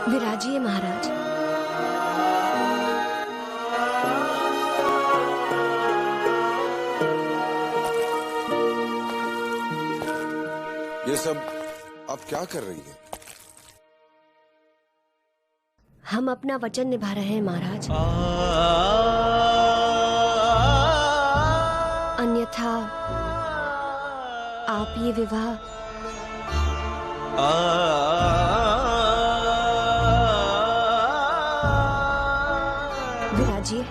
विराजिए महाराज। ये सब आप क्या कर रही हैं? हम अपना वचन निभा रहे हैं महाराज। अन्यथा आप ये विवाह विराजिए।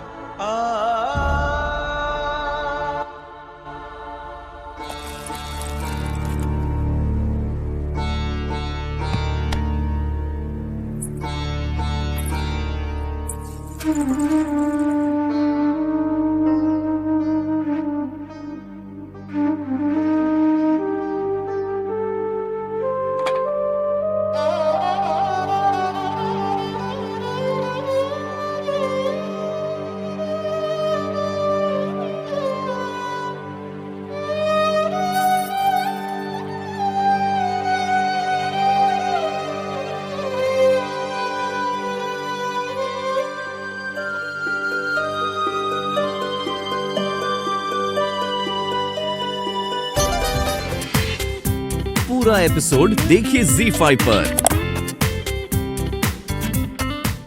पूरा एपिसोड देखिए ZEE5 पर।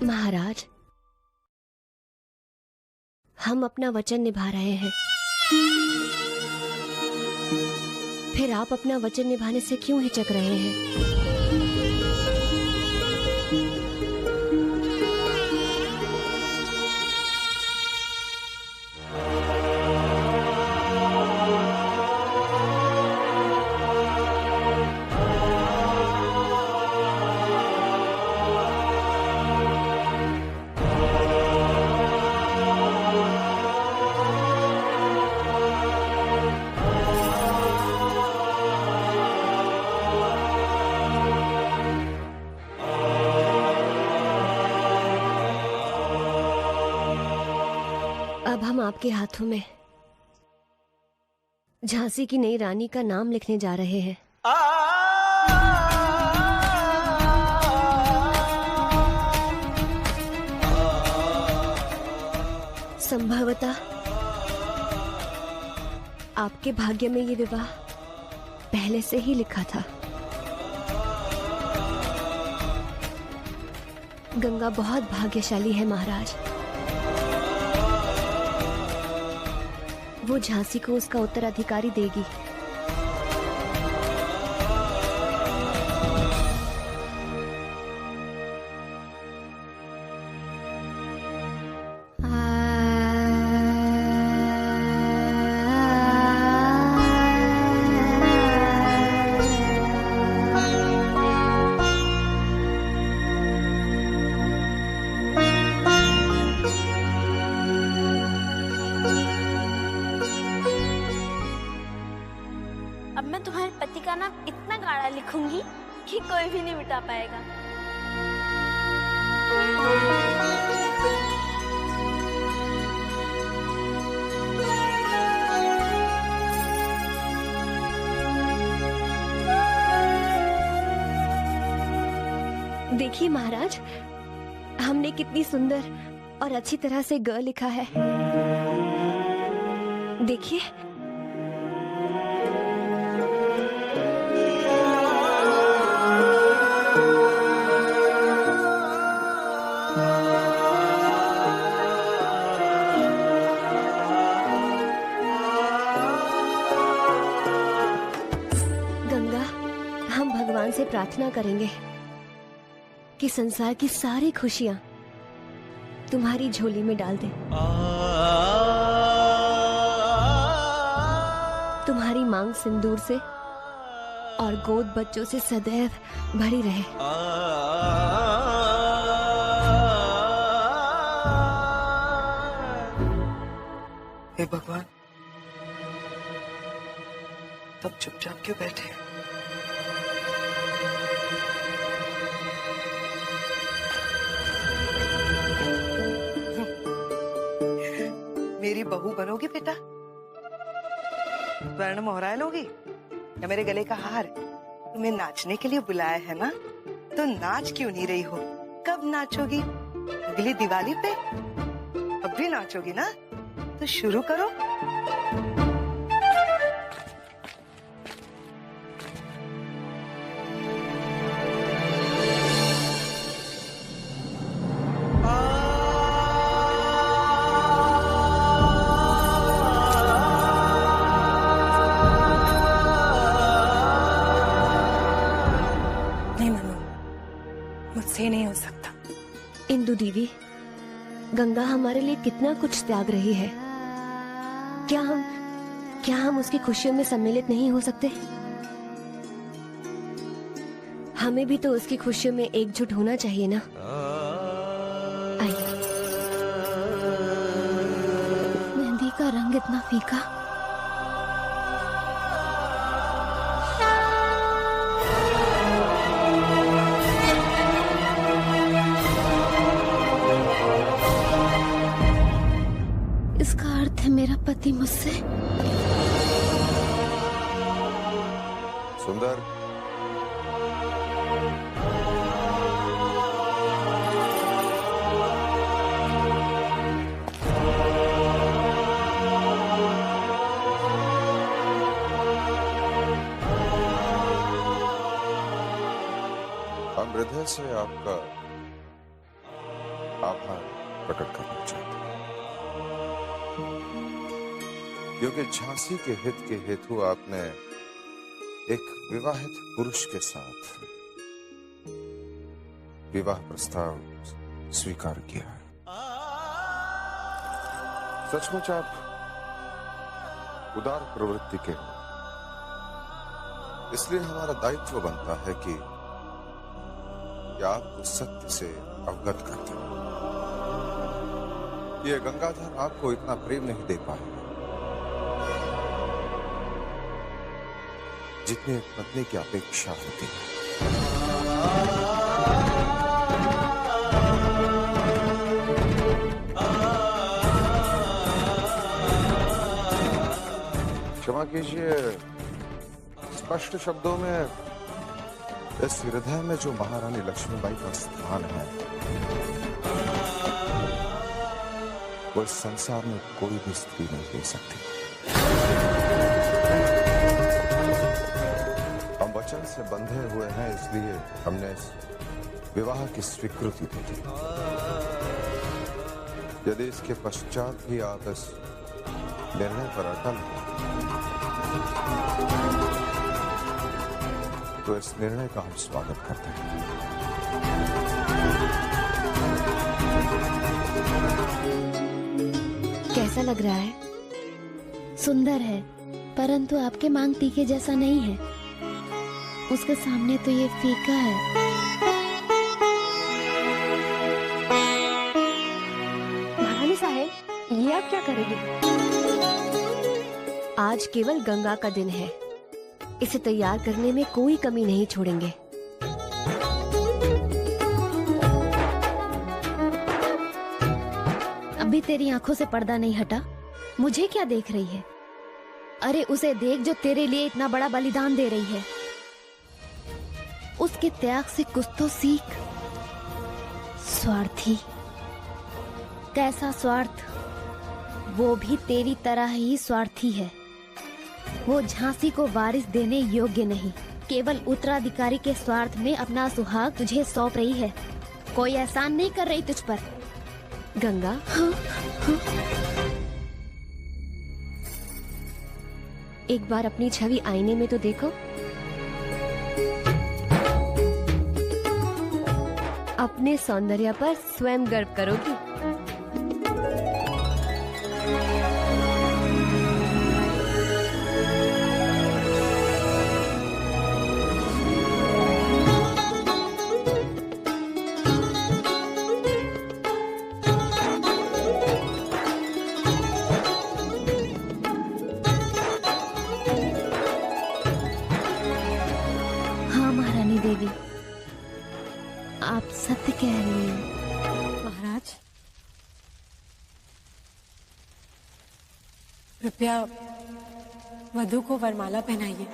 महाराज, हम अपना वचन निभा रहे हैं, फिर आप अपना वचन निभाने से क्यों हिचक रहे हैं? अब हम आपके हाथों में झांसी की नई रानी का नाम लिखने जा रहे हैं। संभवतः आपके भाग्य में ये विवाह पहले से ही लिखा था। गंगा बहुत भाग्यशाली है महाराज। वो झांसी को उसका उत्तराधिकारी देगी। अब मैं तुम्हारे पति का नाम इतना गाढ़ा लिखूंगी कि कोई भी नहीं मिटा पाएगा। देखिए महाराज, हमने कितनी सुंदर और अच्छी तरह से ग लिखा है। देखिए। गंगा, हम भगवान से प्रार्थना करेंगे कि संसार की सारी खुशियां तुम्हारी झोली में डाल दे। तुम्हारी मांग सिंदूर से और गोद बच्चों से सदैव भरी रहे। हे भगवान, तब चुपचाप क्यों बैठे? मेरी बहू बनोगी बेटा? स्वर्ण मोहराए लोगी या मेरे गले का हार? तुम्हें नाचने के लिए बुलाया है ना, तो नाच क्यों नहीं रही हो? कब नाचोगी? अगली दिवाली पे? अब भी नाचोगी ना? तो शुरू करो। नहीं मनु, मुझसे नहीं हो सकता। इंदु दीदी, गंगा हमारे लिए कितना कुछ त्याग रही है। क्या हम उसकी खुशियों में सम्मिलित नहीं हो सकते? हमें भी तो उसकी खुशियों में एकजुट होना चाहिए ना। आइए। मेहंदी का रंग इतना फीका। इसका अर्थ है मेरा पति मुझसे। सुंदर, हम हृदय से आपका आभार प्रकट करना चाहते हैं, क्योंकि झांसी के हित के हेतु आपने एक विवाहित पुरुष के साथ विवाह प्रस्ताव स्वीकार किया है। सचमुच आप उदार प्रवृत्ति के हो, इसलिए हमारा दायित्व बनता है कि आपको सत्य से अवगत कर दें। ये गंगाधर आपको इतना प्रेम नहीं दे पाएगा जितनी एक पत्नी की अपेक्षा होती है। क्षमा कीजिए, स्पष्ट शब्दों में इस हृदय में जो महारानी लक्ष्मीबाई का स्थान है, वो इस संसार में कोई भी स्त्री नहीं दे सकती। हम वचन से बंधे हुए हैं, इसलिए हमने इस विवाह की स्वीकृति दे दी। यदि इसके पश्चात भी आप इस निर्णय पर अटल हैं, तो इस निर्णय का हम स्वागत करते हैं। कैसा लग रहा है? सुंदर है, परंतु आपके मांग तीखे जैसा नहीं है। उसके सामने तो ये फीका है। महारानी साहब, ये आप क्या करेंगे? आज केवल गंगा का दिन है, इसे तैयार करने में कोई कमी नहीं छोड़ेंगे। अभी तेरी आंखों से पर्दा नहीं हटा। मुझे क्या देख रही है? अरे उसे देख जो तेरे लिए इतना बड़ा बलिदान दे रही है। उसके त्याग से कुछ तो सीख। स्वार्थी, कैसा स्वार्थ? वो भी तेरी तरह ही स्वार्थी है। वो झांसी को वारिस देने योग्य नहीं, केवल उत्तराधिकारी के स्वार्थ में अपना सुहाग तुझे सौंप रही है। कोई एहसान नहीं कर रही तुझ पर। गंगा, एक बार अपनी छवि आईने में तो देखो। अपने सौंदर्य पर स्वयं गर्व करोगी। हाँ महारानी देवी, आप सत्य कह रही हैं। महाराज, कृपया वधू को वरमाला पहनाइए।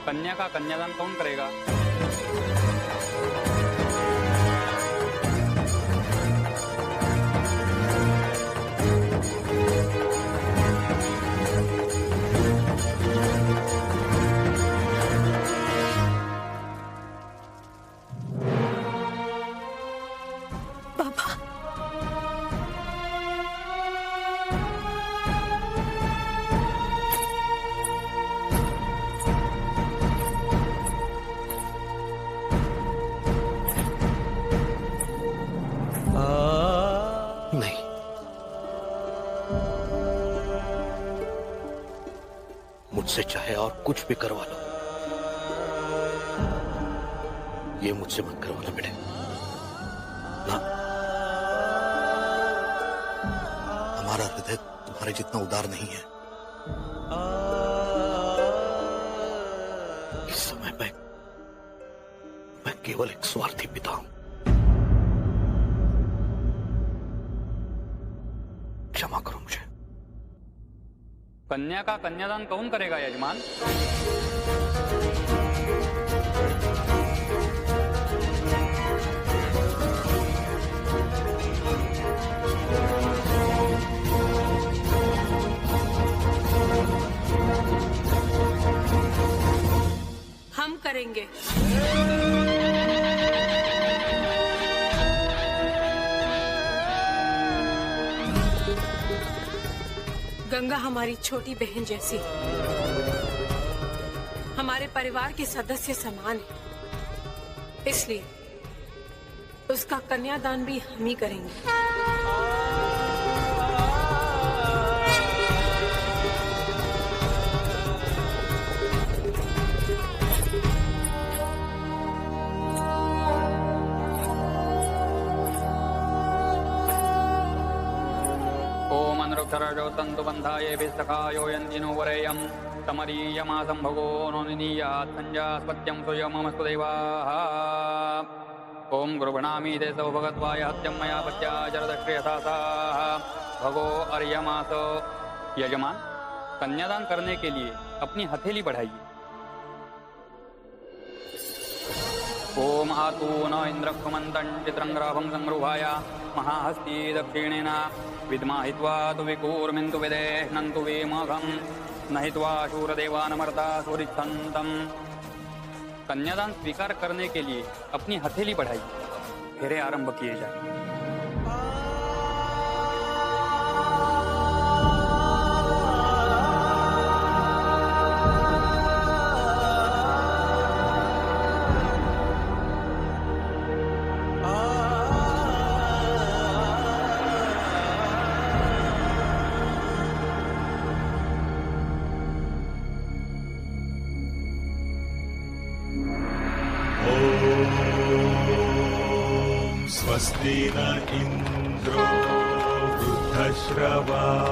कन्या का कन्यादान कौन करेगा? पापा, नहीं, मुझसे चाहे और कुछ भी करवा लो, ये मुझसे मत करवाना बेटे। ना, हमारा हृदय तुम्हारे जितना उदार नहीं है। इस समय मैं केवल एक स्वार्थी पिता हूं। क्षमा करो मुझे। कन्या का कन्यादान कौन करेगा यजमान? हम करेंगे। गंगा हमारी छोटी बहन जैसी हमारे परिवार के सदस्य समान है, इसलिए उसका कन्यादान भी हम ही करेंगे। क्षरजो तंतु बंधाये विस्तखायो यन्तिनो वरेयं तमरीयमासं भगो नोनिनीयात् संजास्पत्यं सुयममस्तु देवाः। ओम गुरुभणामि देसो भगत्वाय हत्यं मया पत्या जरदश्रियसासाः भगो अर्यमास। यजमान, कन्यादान करने के लिए अपनी हथेली बढ़ाइए। ओम आतु न इंद्रक्षुमन्तं चित्रंग्राभं संगृहाय महाहस्ती दक्षिणेन विद्माहित्वा तु विकूर्मिन्तु विदेह्नन्तु विमघं नहित्वा शूरदेवानमर्ता सुरिच्छन्तं। कन्यादान स्वीकार करने के लिए अपनी हथेली बढ़ाइए, फेरे आरंभ किए जाए। स्वस्ति न इन्द्रो वृद्धश्रवाः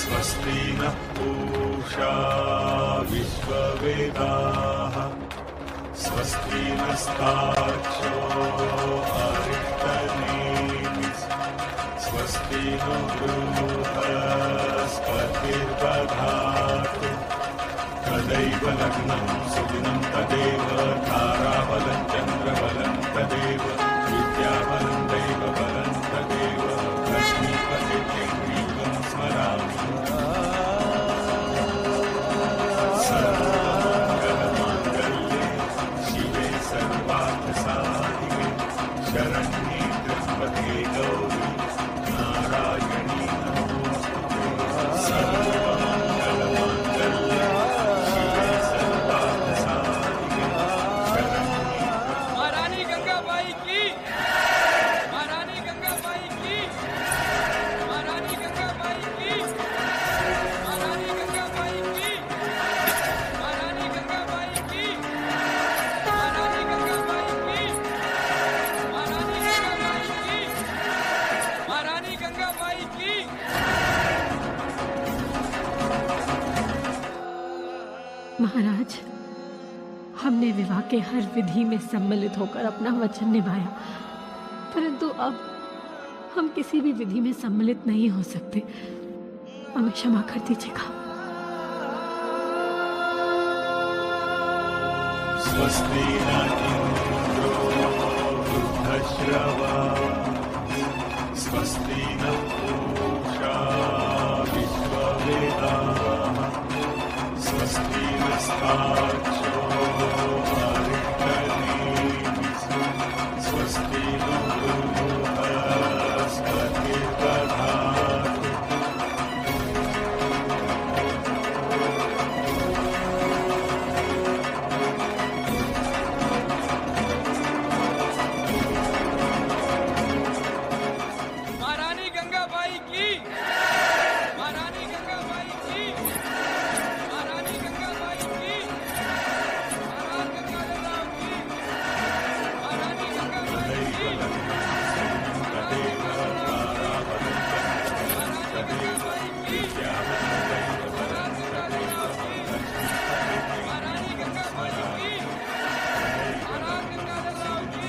स्वस्ति नः पूषा विश्ववेदाः स्वस्ति नस्तार्क्ष्यो अरिष्टनेमिः स्वस्ति नो बृहस्पतिर्दधातु तदैव लग्नं सुदिनं तदेव ताराबलं चन्द्रबलं तदेव विद्याबलं दैवबलं तदेव लक्ष्मीपते ग्रीवं स्मरामि। सर्वमङ्गलमाङ्गल्ये शिवे सर्वार्थसाधिके शरण्ये त्र्यम्बके गौरी नारायणी नमोस्तुते। सर्वमङ्गलमाङ्गल्ये शिवे सर्वार्थसाधिके शरण्ये। महारानी गंगाबाई की, महारानी गंगाबाई की, महारानी गंगाबाई की। सेवा के हर विधि में सम्मिलित होकर अपना वचन निभाया, परंतु अब हम किसी भी विधि में सम्मिलित नहीं हो सकते। हमें क्षमा कर दीजिएगा। स्वस्ति न इंद्रो वृद्धश्रवा स्वस्ति न पूषा विश्ववेदाः स्वस्ति नस्तार्क्ष्यो अरिष्टनेमिः स्वस्ति नो बृहस्पतिर्दधातु। महारानी गंगाबाई की, महारानी गंगाबाई की, महारानी गंगाबाई की, महाराज गंगाधर राव की, महारानी गंगाबाई की, महारानी गंगाबाई की, महाराज गंगाधर राव की, महारानी गंगाबाई की, महाराज गंगाधर राव की।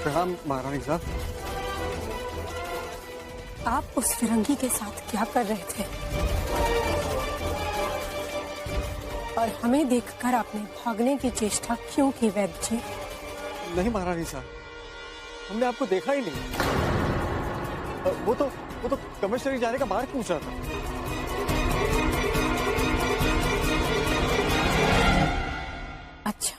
प्रणाम महारानी साहब। आप उस फिरंगी के साथ क्या कर रहे थे और हमें देखकर आपने भागने की चेष्टा क्यों की वैद्य जी? नहीं महारानी साहब, हमने आपको देखा ही नहीं। वो तो कमिश्नरी जाने का मार्ग पूछ रहा था। अच्छा,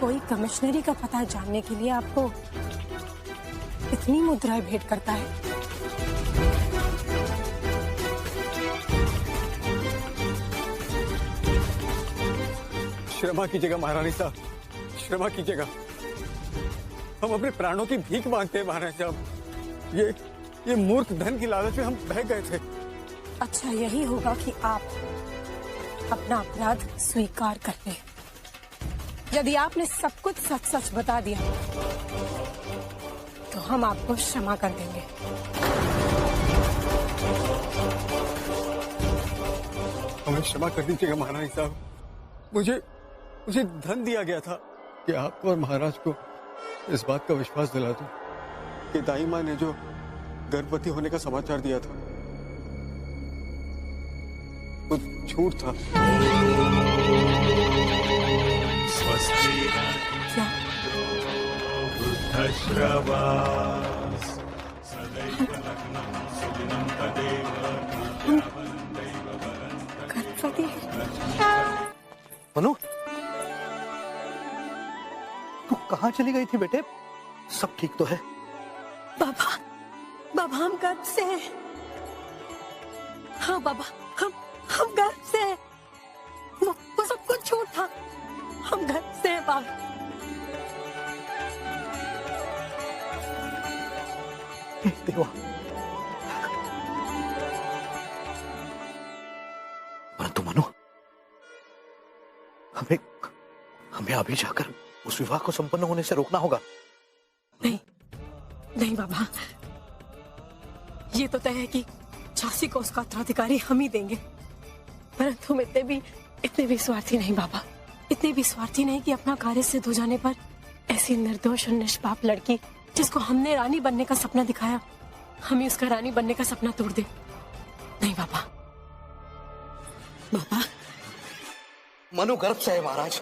कोई कमिश्नरी का पता जानने के लिए आपको इतनी मुद्राएं भेंट करता है? क्षमा कीजिएगा महारानी साहब, क्षमा कीजिएगा। हम अपने प्राणों की भीख मांगते हैं महारानी साहब। ये मूर्ख धन की लालच में हम बह गए थे। अच्छा, यही होगा कि आप अपना अपराध स्वीकार कर लें। यदि आपने सब कुछ सच सच बता दिया तो हम आपको क्षमा कर देंगे। हमें क्षमा कर दीजिएगा महारानी साहब। मुझे धन दिया गया था कि आपको और महाराज को इस बात का विश्वास दिला दूं कि दाई माँ ने जो गर्भवती होने का समाचार दिया था वो झूठ था। स्वस्ति क्या? वृद्धश्रवा सदैव लग्नं सुदिनं तदेव गर्भवती मनु, तू कहाँ चली गई थी बेटे? सब ठीक तो है? बाबा, बाबा हम गर्भ से हैं। हाँ बाबा, हम गर्भ से हैं। वो सब कुछ झूठ था। हम गर्भ से हैं बाबा। देवा, परंतु मनु, हमें अभी जाकर उस विवाह को संपन्न होने से रोकना होगा। नहीं बाबा, ये तो तय है कि झांसी को उसका उत्तराधिकारी हम ही देंगे। परंतु हम इतने भी स्वार्थी नहीं बाबा, इतने भी स्वार्थी नहीं कि अपना कार्य सिद्ध हो जाने पर ऐसी निर्दोष और निष्पाप लड़की जिसको हमने रानी बनने का सपना दिखाया, हम ही उसका रानी बनने का सपना तोड़ दे। नहीं बाबा। बाबा, मनु गर्भ से है महाराज।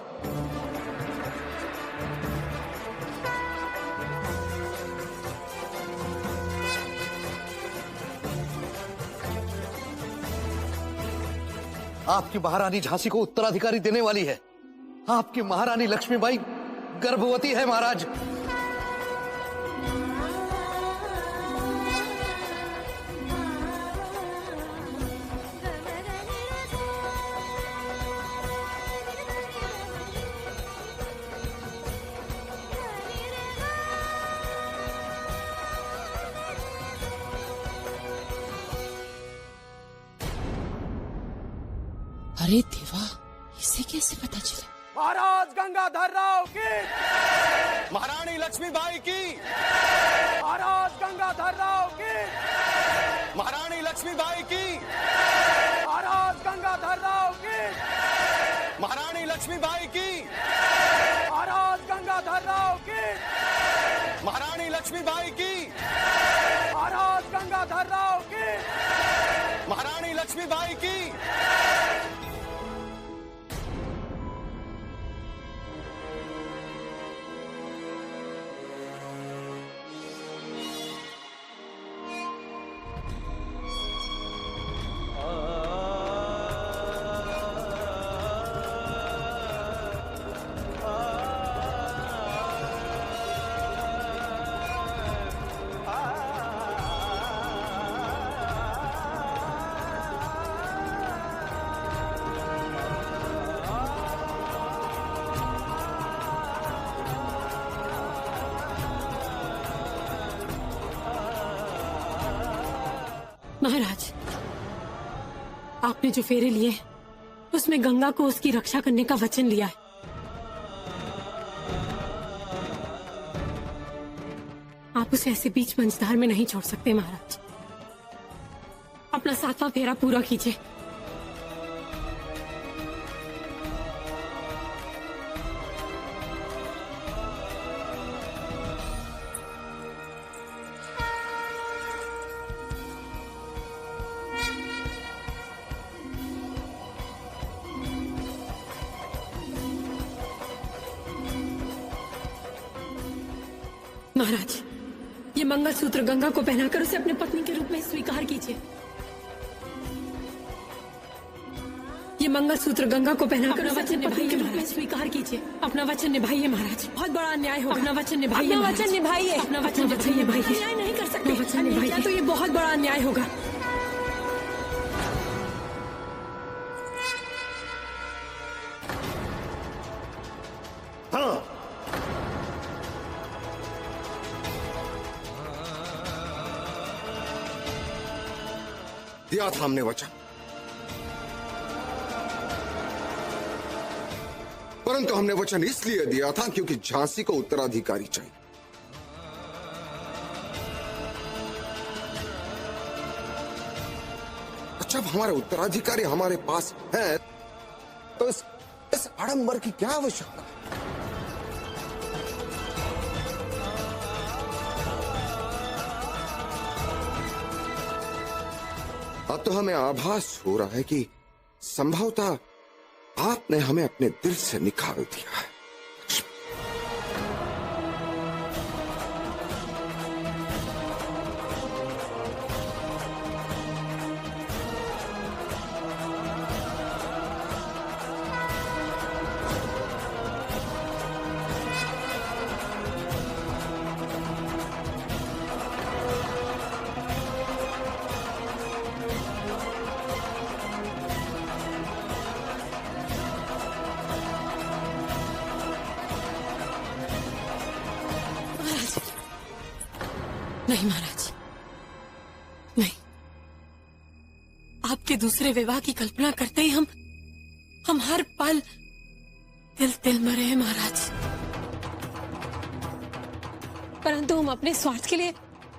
आपकी महारानी झांसी को उत्तराधिकारी देने वाली है। आपकी महारानी लक्ष्मीबाई गर्भवती है महाराज। अरे देवा, इसे कैसे पता चला? महाराज गंगाधर राव की, महारानी लक्ष्मीबाई की, महाराज गंगाधर राव की, महारानी लक्ष्मीबाई की, महाराज गंगाधर राव की, महारानी लक्ष्मीबाई की, महाराज गंगाधर राव की, महारानी लक्ष्मीबाई की, महाराज गंगाधर राव की, महारानी लक्ष्मीबाई की। महाराज, आपने जो फेरे लिए उसमें गंगा को उसकी रक्षा करने का वचन लिया है। आप उसे ऐसे बीच मंझधार में नहीं छोड़ सकते महाराज। अपना 7वां फेरा पूरा कीजिए। महाराज, ये मंगलसूत्र गंगा को पहनाकर उसे अपने पत्नी के रूप में स्वीकार कीजिए। ये मंगलसूत्र गंगा को पहनाकर उसे अपने पत्नी के रूप में स्वीकार कीजिए। अपना वचन निभाइए महाराज, बहुत बड़ा अन्याय होगा। अपना वचन निभाइए, वचन निभाइए, अपना वचन निभाइए। अन्याय नहीं कर सकते, वचन निभाइए, तो ये बहुत बड़ा अन्याय होगा। हाँ, दिया था हमने वचन, परंतु हमने वचन इसलिए दिया था क्योंकि झांसी को उत्तराधिकारी चाहिए। जब हमारे उत्तराधिकारी हमारे पास है तो इस आडंबर की क्या आवश्यकता है? अब तो हमें आभास हो रहा है कि संभवतः आपने हमें अपने दिल से निकाल दिया है। नहीं महाराज, नहीं। आपके दूसरे विवाह की कल्पना करते ही हम हर पल तिल तिल मरे हैं महाराज। परंतु हम अपने स्वार्थ के लिए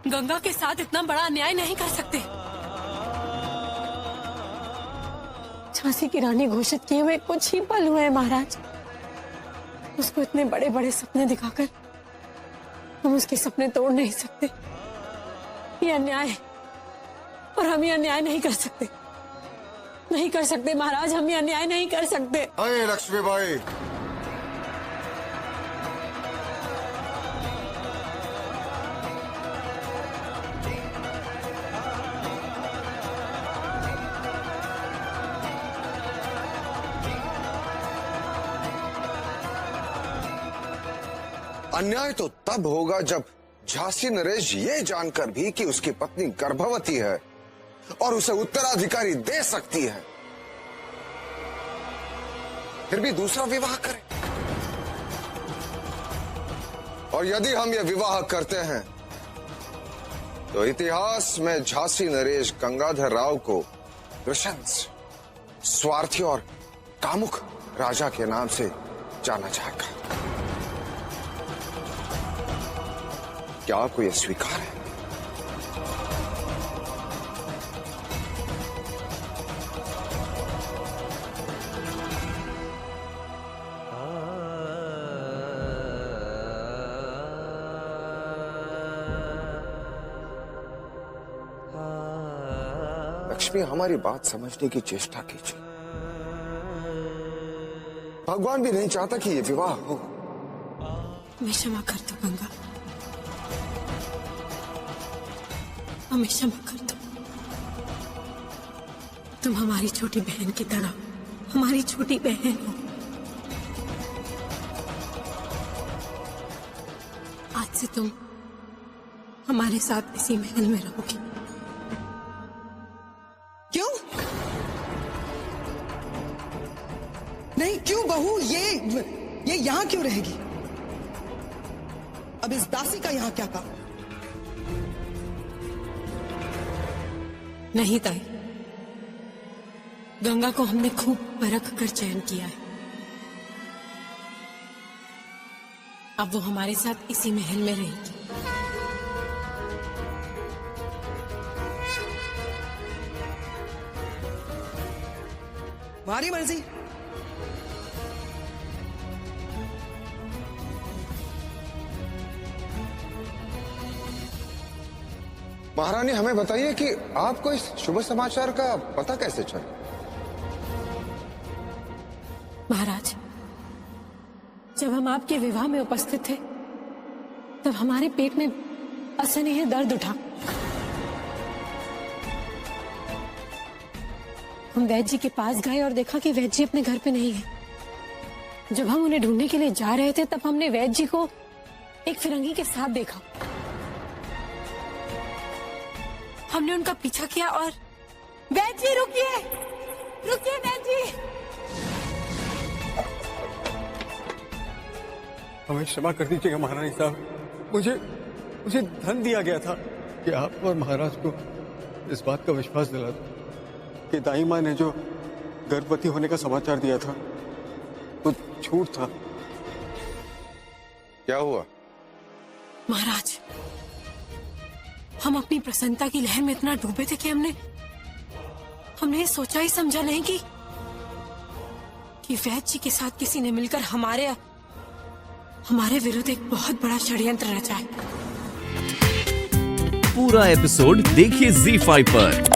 गंगा के साथ इतना बड़ा अन्याय नहीं कर सकते। झांसी की रानी घोषित किए हुए कुछ ही पल हुए हैं महाराज। उसको इतने बड़े बड़े सपने दिखाकर हम उसके सपने तोड़ नहीं सकते। ये अन्याय है और हम ये अन्याय नहीं कर सकते, नहीं कर सकते महाराज, हम ये अन्याय नहीं कर सकते। अरे लक्ष्मीबाई, अन्याय तो तब होगा जब झांसी नरेश ये जानकर भी कि उसकी पत्नी गर्भवती है और उसे उत्तराधिकारी दे सकती है, फिर भी दूसरा विवाह करे। और यदि हम ये विवाह करते हैं तो इतिहास में झांसी नरेश गंगाधर राव को नृशंस, स्वार्थी और कामुक राजा के नाम से जाना जाएगा। क्या आपको यह स्वीकार है? लक्ष्मी, हमारी बात समझने की चेष्टा कीजिए। भगवान भी नहीं चाहता कि ये विवाह हो। मैं क्षमा कर दो गंगा, हमें क्षमा कर दो। तुम हमारी छोटी बहन की तरह, हमारी छोटी बहन हो। आज से तुम हमारे साथ इसी महल में रहोगी। क्यों नहीं? क्यों बहू, ये यहाँ क्यों रहेगी? अब इस दासी का यहाँ क्या काम? नहीं ताई, गंगा को हमने खूब परख कर चयन किया है। अब वो हमारे साथ इसी महल में रहेगी। तुम्हारी मर्जी। महारानी, हमें बताइए कि आपको इस शुभ समाचार का पता कैसे चला? महाराज, जब हम आपके विवाह में उपस्थित थे तब हमारे पेट में असहनीय दर्द उठा। हम वैद्य जी के पास गए और देखा कि वैद्य जी अपने घर पे नहीं है। जब हम उन्हें ढूंढने के लिए जा रहे थे तब हमने वैद्य जी को एक फिरंगी के साथ देखा। हमने उनका पीछा किया और वैद्य जी रुकिए, रुकिए वैद्य जी। हमें क्षमा कर दीजिएगा महारानी साहब। मुझे धन दिया गया था कि आप और महाराज को इस बात का विश्वास दिला दो कि दाई माँ ने जो गर्भवती होने का समाचार दिया था वो झूठ था। क्या हुआ? महाराज, हम अपनी प्रसन्नता की लहर में इतना डूबे थे कि हमने सोचा ही समझा नहीं कि वैद्य जी के साथ किसी ने मिलकर हमारे विरुद्ध एक बहुत बड़ा षड्यंत्र रचा है। पूरा एपिसोड देखिए ZEE5 पर।